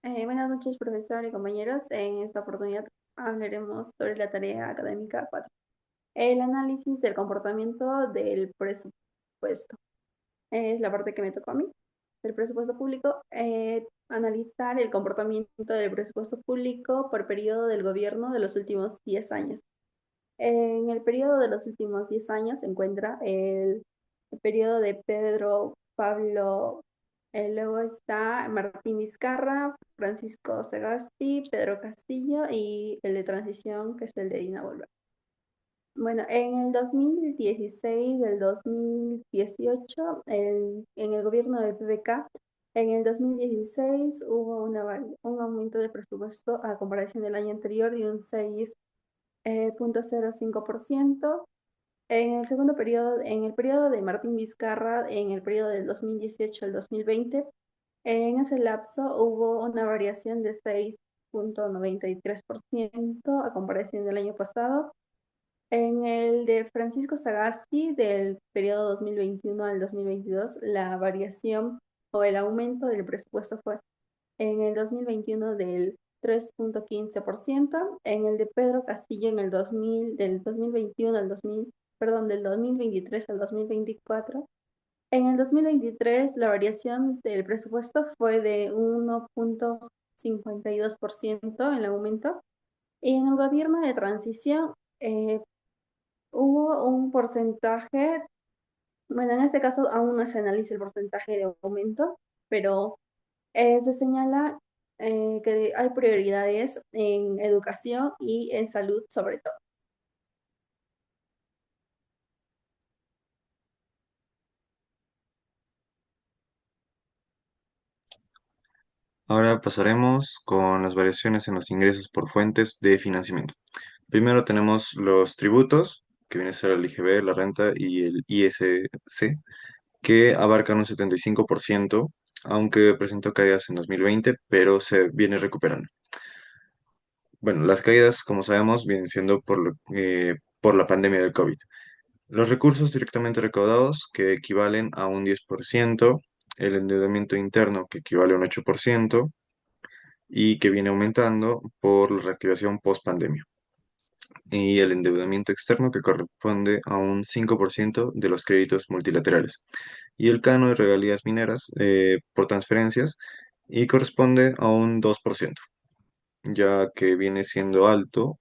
Buenas noches, profesor y compañeros. En esta oportunidad hablaremos sobre la tarea académica 4. El análisis del comportamiento del presupuesto. Es la parte que me tocó a mí, del presupuesto público. Analizar el comportamiento del presupuesto público por periodo del gobierno de los últimos 10 años. En el periodo de los últimos 10 años se encuentra el periodo de Pedro Pablo, luego está Martín Vizcarra, Francisco Sagasti, Pedro Castillo y el de transición, que es el de Dina Boluarte. Bueno, en el 2016, del 2018, en el gobierno del PPK, en el 2016 hubo un aumento de presupuesto a comparación del año anterior de un 6,05%. En el segundo periodo, en el periodo de Martín Vizcarra, en el periodo del 2018 al 2020, en ese lapso hubo una variación de 6,93% a comparación del año pasado. En el de Francisco Sagasti, del periodo 2021 al 2022, la variación o el aumento del presupuesto fue en el 2021 del 3,15%, en el de Pedro Castillo en el 2000, del 2021 al 2000, perdón, del 2023 al 2024. En el 2023 la variación del presupuesto fue de 1,52% en el aumento. Y en el gobierno de transición hubo un porcentaje, bueno, en este caso aún no se analiza el porcentaje de aumento, pero se señala que hay prioridades en educación y en salud sobre todo. Ahora pasaremos con las variaciones en los ingresos por fuentes de financiamiento. Primero tenemos los tributos, que viene a ser el IGB, la renta y el ISC, que abarcan un 75%, aunque presentó caídas en 2020, pero se viene recuperando. Bueno, las caídas, como sabemos, vienen siendo por la pandemia del COVID. Los recursos directamente recaudados, que equivalen a un 10%, el endeudamiento interno, que equivale a un 8%, y que viene aumentando por la reactivación post-pandemia. Y el endeudamiento externo, que corresponde a un 5% de los créditos multilaterales. Y el canon de regalías mineras por transferencias, y corresponde a un 2%, ya que viene siendo alto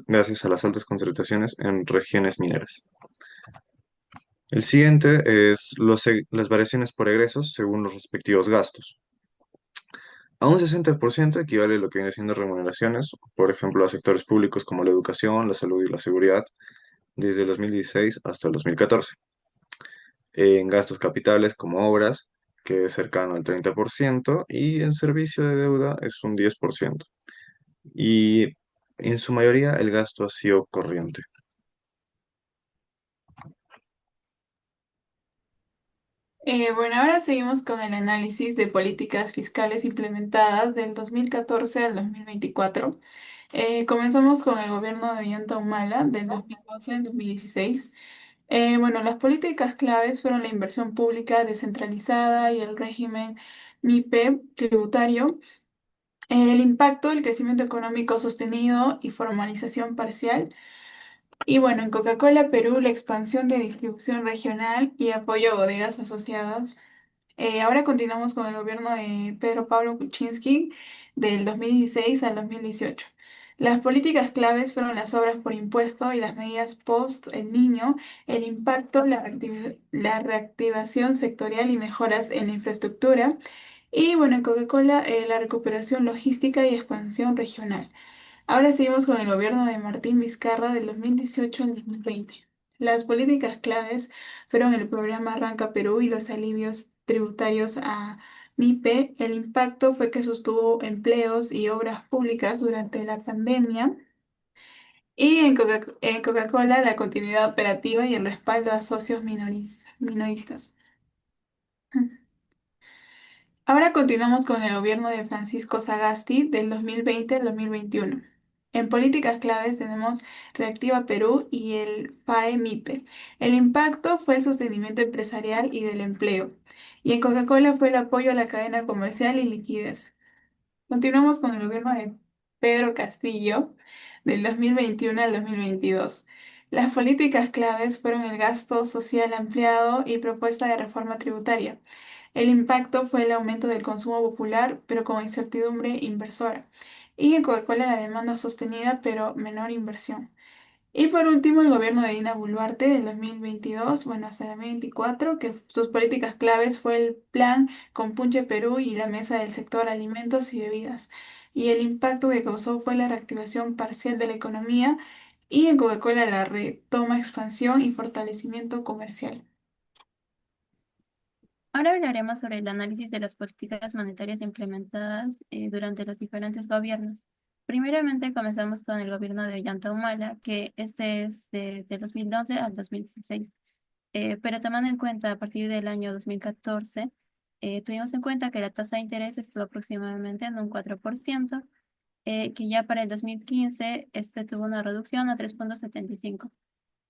gracias a las altas concentraciones en regiones mineras. El siguiente es las variaciones por egresos según los respectivos gastos. A un 60% equivale a lo que viene siendo remuneraciones, por ejemplo, a sectores públicos como la educación, la salud y la seguridad, desde el 2016 hasta el 2014. En gastos capitales como obras, que es cercano al 30%, y en servicio de deuda es un 10%. Y en su mayoría el gasto ha sido corriente. Bueno, ahora seguimos con el análisis de políticas fiscales implementadas del 2014 al 2024. Comenzamos con el gobierno de Ollanta Humala del 2012 al 2016. Bueno, las políticas claves fueron la inversión pública descentralizada y el régimen MIPE tributario, el impacto del crecimiento económico sostenido y formalización parcial. Y bueno, en Coca-Cola Perú, la expansión de distribución regional y apoyo a bodegas asociadas. Ahora continuamos con el gobierno de Pedro Pablo Kuczynski del 2016 al 2018. Las políticas claves fueron las obras por impuesto y las medidas post el niño, el impacto, la reactivación sectorial y mejoras en la infraestructura. Y bueno, en Coca-Cola, la recuperación logística y expansión regional. Ahora seguimos con el gobierno de Martín Vizcarra del 2018 al 2020. Las políticas claves fueron el programa Arranca Perú y los alivios tributarios a MIPE. El impacto fue que sostuvo empleos y obras públicas durante la pandemia. Y en Coca-Cola, la continuidad operativa y el respaldo a socios minoristas. Ahora continuamos con el gobierno de Francisco Sagasti del 2020 al 2021. En políticas claves tenemos Reactiva Perú y el PAE-MIPE. El impacto fue el sostenimiento empresarial y del empleo. Y en Coca-Cola fue el apoyo a la cadena comercial y liquidez. Continuamos con el gobierno de Pedro Castillo del 2021 al 2022. Las políticas claves fueron el gasto social ampliado y propuesta de reforma tributaria. El impacto fue el aumento del consumo popular, pero con incertidumbre inversora. Y en Coca-Cola la demanda sostenida, pero menor inversión. Y por último, el gobierno de Dina Boluarte del 2022, bueno, hasta el 2024, que sus políticas claves fue el plan Compunche Perú y la mesa del sector alimentos y bebidas. Y el impacto que causó fue la reactivación parcial de la economía y en Coca-Cola la retoma, expansión y fortalecimiento comercial. Ahora hablaremos sobre el análisis de las políticas monetarias implementadas durante los diferentes gobiernos. Primeramente, comenzamos con el gobierno de Ollanta Humala, que este es desde 2011 al 2016. Pero tomando en cuenta a partir del año 2014, tuvimos en cuenta que la tasa de interés estuvo aproximadamente en un 4%, que ya para el 2015 este tuvo una reducción a 3,75,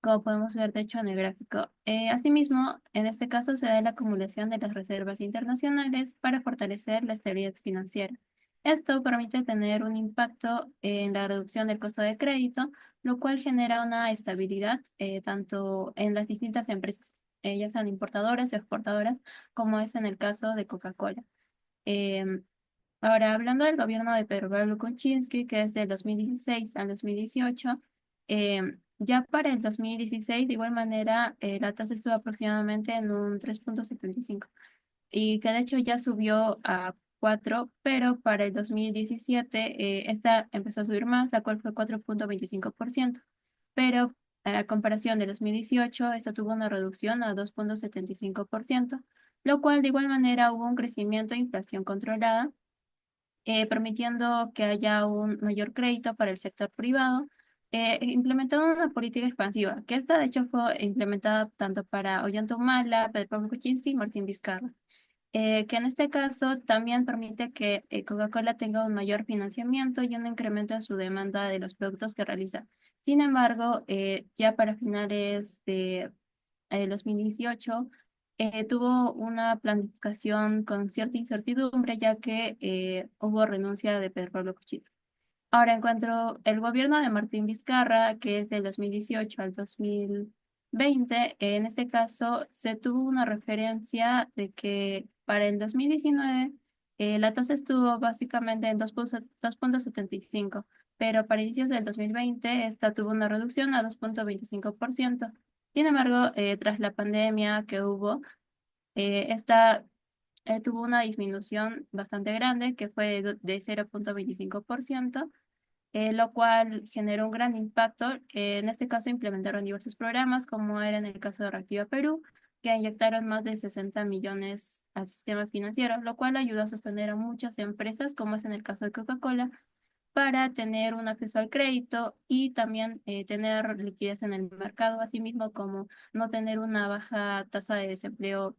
como podemos ver de hecho en el gráfico. Asimismo, en este caso se da la acumulación de las reservas internacionales para fortalecer la estabilidad financiera. Esto permite tener un impacto en la reducción del costo de crédito, lo cual genera una estabilidad tanto en las distintas empresas, ya sean importadoras o exportadoras, como es en el caso de Coca-Cola. Em, Ahora, hablando del gobierno de Pedro Pablo Kuczynski, que es del 2016 al 2018, ya para el 2016, de igual manera, la tasa estuvo aproximadamente en un 3,75 y que de hecho ya subió a 4, pero para el 2017 esta empezó a subir más, la cual fue 4,25%, pero a comparación de 2018, esta tuvo una reducción a 2,75%, lo cual de igual manera hubo un crecimiento de inflación controlada, permitiendo que haya un mayor crédito para el sector privado, implementando una política expansiva, que esta de hecho fue implementada tanto para Ollanta Humala, Pedro Pablo Kuczynski y Martín Vizcarra, que en este caso también permite que Coca-Cola tenga un mayor financiamiento y un incremento en su demanda de los productos que realiza. Sin embargo, ya para finales de 2018, tuvo una planificación con cierta incertidumbre, ya que hubo renuncia de Pedro Pablo Kuczynski. Ahora encuentro el gobierno de Martín Vizcarra, que es del 2018 al 2020. En este caso, se tuvo una referencia de que para el 2019 la tasa estuvo básicamente en 2,75, pero para inicios del 2020 esta tuvo una reducción a 2,25%. Sin embargo, tras la pandemia que hubo, esta tuvo una disminución bastante grande, que fue de 0,25%, lo cual generó un gran impacto. En este caso implementaron diversos programas, como era en el caso de Reactiva Perú, que inyectaron más de 60 millones al sistema financiero, lo cual ayudó a sostener a muchas empresas, como es en el caso de Coca-Cola, para tener un acceso al crédito y también tener liquidez en el mercado, asimismo como no tener una baja tasa de desempleo.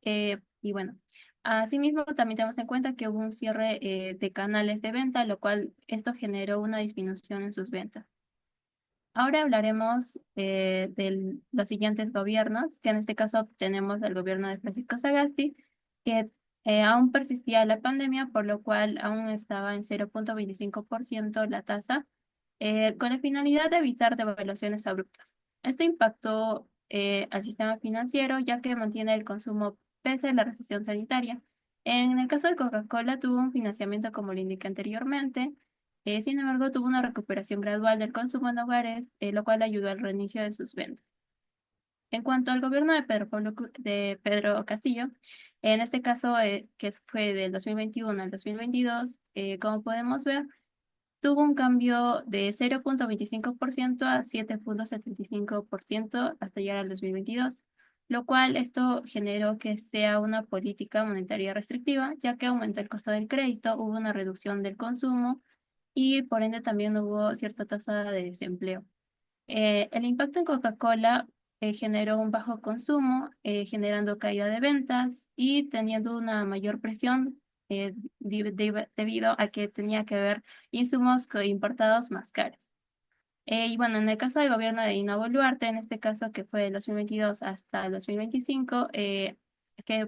Y bueno, asimismo también tenemos en cuenta que hubo un cierre de canales de venta, lo cual esto generó una disminución en sus ventas. Ahora hablaremos de los siguientes gobiernos, que en este caso tenemos el gobierno de Francisco Sagasti, que aún persistía la pandemia, por lo cual aún estaba en 0,25% la tasa, con la finalidad de evitar devaluaciones abruptas. Esto impactó al sistema financiero, ya que mantiene el consumo pese a la recesión sanitaria. En el caso de Coca-Cola, tuvo un financiamiento como lo indiqué anteriormente. Sin embargo, tuvo una recuperación gradual del consumo en hogares, lo cual ayudó al reinicio de sus ventas. En cuanto al gobierno de de Pedro Castillo, en este caso, que fue del 2021 al 2022, como podemos ver, tuvo un cambio de 0,25% a 7,75% hasta llegar al 2022, lo cual esto generó que sea una política monetaria restrictiva, ya que aumentó el costo del crédito, hubo una reducción del consumo y por ende también hubo cierta tasa de desempleo. El impacto en Coca-Cola generó un bajo consumo, generando caída de ventas y teniendo una mayor presión debido a que tenía que haber insumos importados más caros. Y bueno, en el caso del gobierno de Dina Boluarte, en este caso que fue del 2022 hasta el 2025, que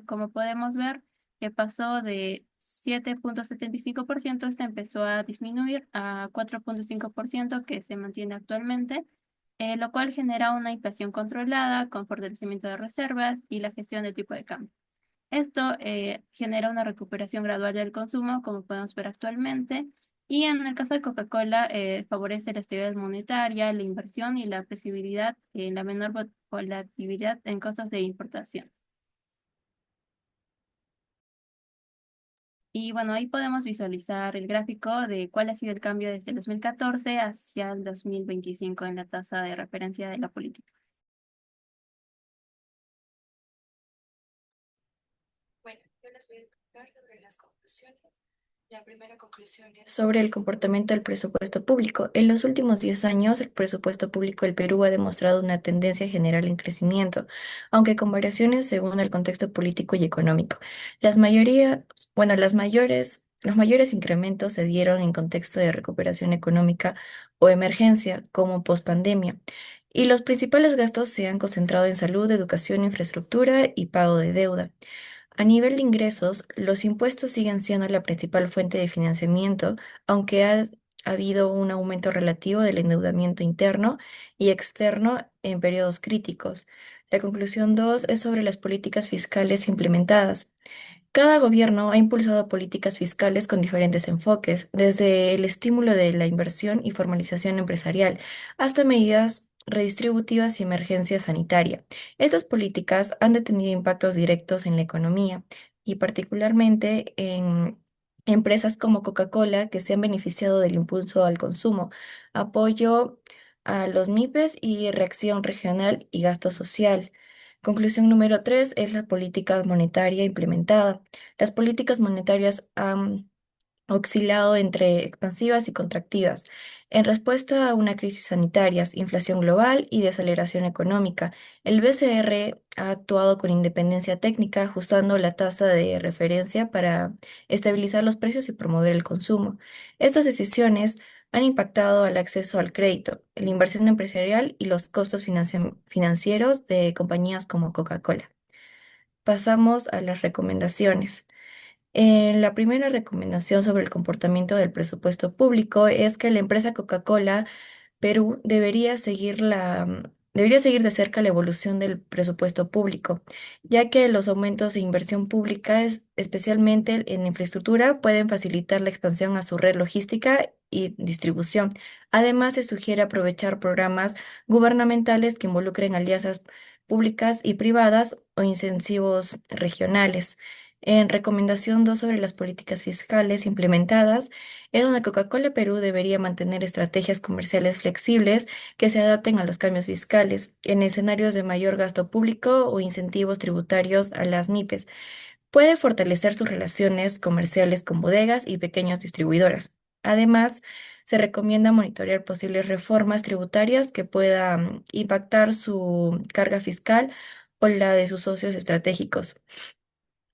como podemos ver, que pasó de 7,75%, este empezó a disminuir a 4,5% que se mantiene actualmente, lo cual genera una inflación controlada con fortalecimiento de reservas y la gestión del tipo de cambio. Esto genera una recuperación gradual del consumo, como podemos ver actualmente, y en el caso de Coca-Cola, favorece la estabilidad monetaria, la inversión y la flexibilidad en la menor volatilidad en costos de importación. Y bueno, ahí podemos visualizar el gráfico de cuál ha sido el cambio desde el 2014 hacia el 2025 en la tasa de referencia de la política. Bueno, yo les voy a explicar sobre las conclusiones. La primera conclusión es sobre el comportamiento del presupuesto público. En los últimos 10 años, el presupuesto público del Perú ha demostrado una tendencia general en crecimiento, aunque con variaciones según el contexto político y económico. Las mayoría, bueno, los mayores incrementos se dieron en contexto de recuperación económica o emergencia, como pospandemia, y los principales gastos se han concentrado en salud, educación, infraestructura y pago de deuda. A nivel de ingresos, los impuestos siguen siendo la principal fuente de financiamiento, aunque ha habido un aumento relativo del endeudamiento interno y externo en periodos críticos. La conclusión 2 es sobre las políticas fiscales implementadas. Cada gobierno ha impulsado políticas fiscales con diferentes enfoques, desde el estímulo de la inversión y formalización empresarial hasta medidas redistributivas y emergencia sanitaria. Estas políticas han tenido impactos directos en la economía y particularmente en empresas como Coca-Cola que se han beneficiado del impulso al consumo, apoyo a los MIPES y reacción regional y gasto social. Conclusión número 3 es la política monetaria implementada. Las políticas monetarias han oscilado entre expansivas y contractivas, en respuesta a una crisis sanitaria, inflación global y desaceleración económica. El BCR ha actuado con independencia técnica, ajustando la tasa de referencia para estabilizar los precios y promover el consumo. Estas decisiones han impactado al acceso al crédito, la inversión empresarial y los costos financieros de compañías como Coca-Cola. Pasamos a las recomendaciones. La primera recomendación sobre el comportamiento del presupuesto público es que la empresa Coca-Cola Perú debería seguir de cerca la evolución del presupuesto público, ya que los aumentos de inversión pública, especialmente en infraestructura, pueden facilitar la expansión a su red logística y distribución. Además, se sugiere aprovechar programas gubernamentales que involucren alianzas públicas y privadas o incentivos regionales. En recomendación 2 sobre las políticas fiscales implementadas, es donde Coca-Cola Perú debería mantener estrategias comerciales flexibles que se adapten a los cambios fiscales en escenarios de mayor gasto público o incentivos tributarios a las MIPES. Puede fortalecer sus relaciones comerciales con bodegas y pequeños distribuidoras. Además, se recomienda monitorear posibles reformas tributarias que puedan impactar su carga fiscal o la de sus socios estratégicos.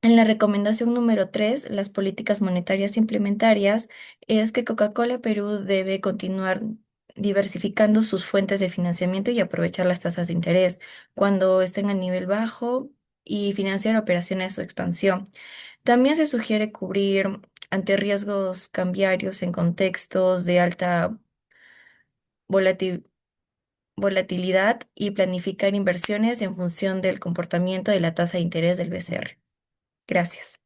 En la recomendación número 3, las políticas monetarias implementarias, es que Coca-Cola Perú debe continuar diversificando sus fuentes de financiamiento y aprovechar las tasas de interés cuando estén a nivel bajo y financiar operaciones o expansión. También se sugiere cubrir ante riesgos cambiarios en contextos de alta volati- volatilidad y planificar inversiones en función del comportamiento de la tasa de interés del BCR. Gracias.